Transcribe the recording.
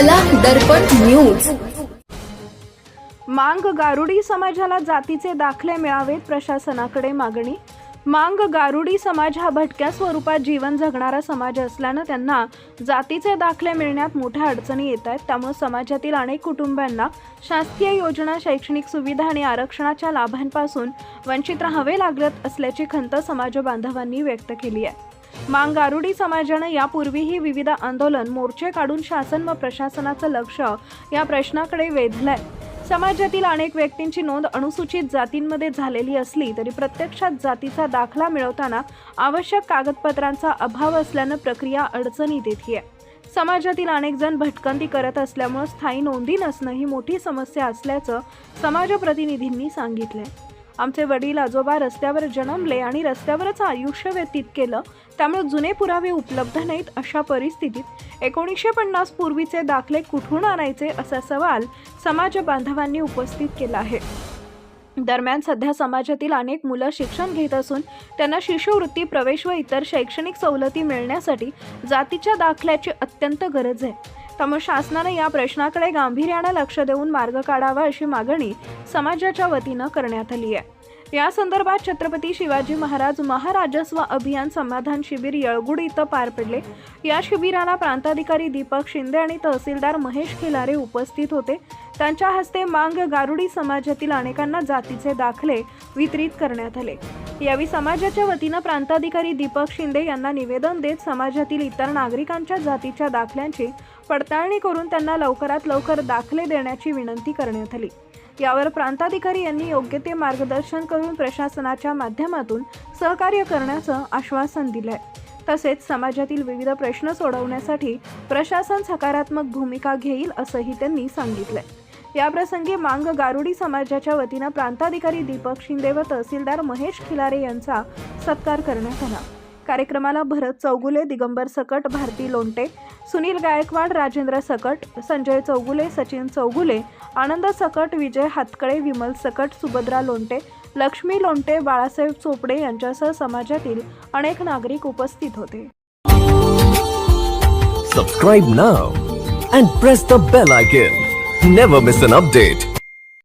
कला दर्पण न्यूज। मांग गारुडी समाजाला जातीचे दाखले मिळावेत, प्रशासनाकडे मागणी। मांग गारुडी समाज हा भटक्या स्वरूपात जीवन जगणारा समाज असल्याने त्यांना जातीचे दाखले मिळण्यात मोठ्या अडचणी येत आहेत। त्यामुळे समाजातील अनेक कुटुंबांना शासकीय योजना, शैक्षणिक सुविधा आणि आरक्षणाच्या लाभांपासून वंचित राहावे लागत असल्याची खंत समाज बांधवांनी व्यक्त केली आहे। मांग गारुडी समाजाने यापूर्वीही विविध आंदोलन, मोर्चे काढून शासन व प्रशासनाचं लक्ष या प्रश्नाकडे वेधलंय। समाजातील अनेक व्यक्तींची नोंद अनुसूचित जातींमध्ये झालेली असली तरी प्रत्यक्षात जातीचा दाखला मिळवताना आवश्यक कागदपत्रांचा अभाव असल्याने प्रक्रिया अडचणीत येते। समाजातील अनेक जण भटकंती करत असल्यामुळे स्थायी नोंदी नसणं ही मोठी समस्या असल्याचं समाज प्रतिनिधींनी सांगितले। आमचे वडील आजोबा रस्त्यावर जन्मले आणि रस्त्यावरच आयुष्य व्यतीत केलं, त्यामुळे जुने पुरावे उपलब्ध नाहीत। अशा परिस्थितीत 1950 पूर्वीचे दाखले कुठून आणायचे असा सवाल समाज बांधवांनी उपस्थित केला आहे। दरम्यान सध्या समाजातील अनेक मुलं शिक्षण घेत असून त्यांना शिष्यवृत्ती, प्रवेश व इतर शैक्षणिक सवलती मिळण्यासाठी जातीच्या दाखल्याची अत्यंत गरज आहे। त्यामुळे शासनाने या प्रश्नाकडे गांभीर्याने लक्ष देऊन मार्ग काढावा अशी मागणी समाजाच्या वतीनं करण्यात आली आहे। या संदर्भात छत्रपती शिवाजी महाराज महाराजस्व अभियान समाधान शिबिर येळगुड इथं पार पडले। या शिबिराला प्रांताधिकारी दीपक शिंदे आणि तहसीलदार महेश खिलारे उपस्थित होते। त्यांच्या हस्ते मांग गारुडी समाजातील अनेकांना जातीचे दाखले वितरित करण्यात आले। यावेळी समाजाच्या वतीनं प्रांताधिकारी दीपक शिंदे यांना निवेदन देत समाजातील इतर नागरिकांच्या जातीच्या दाखल्यांची पडताळणी करून त्यांना लवकरात लवकर दाखले देण्याची विनंती करण्यात आली। यावर प्रांताधिकारी यांनी योग्य ते मार्गदर्शन करून प्रशासनाच्या माध्यमातून सहकार्य करण्याचं आश्वासन दिलंय। तसेच समाजातील विविध प्रश्न सोडवण्यासाठी प्रशासन सकारात्मक भूमिका घेईल असंही त्यांनी सांगितलंय। याप्रसंगी मांग गारुडी समाजाच्या वतीनं प्रांताधिकारी दीपक शिंदे व तहसीलदार महेश खिलारे यांचा सत्कार करण्यात आला। कार्यक्रमाला भरत चौगुले, दिगंबर सकट, भारती लोंटे, सुनील गायकवाड, राजेंद्र सकट, संजय चौगुले, सचिन चौगुले, आनंद सकट, विजय हातकळे, विमल सकट, सुभद्रा लोंटे, लक्ष्मी लोंटे, बाळासाहेब चोपडे यांच्यासह समाजातील अनेक नागरिक उपस्थित होते। Subscribe now and press the bell icon. Never miss an update.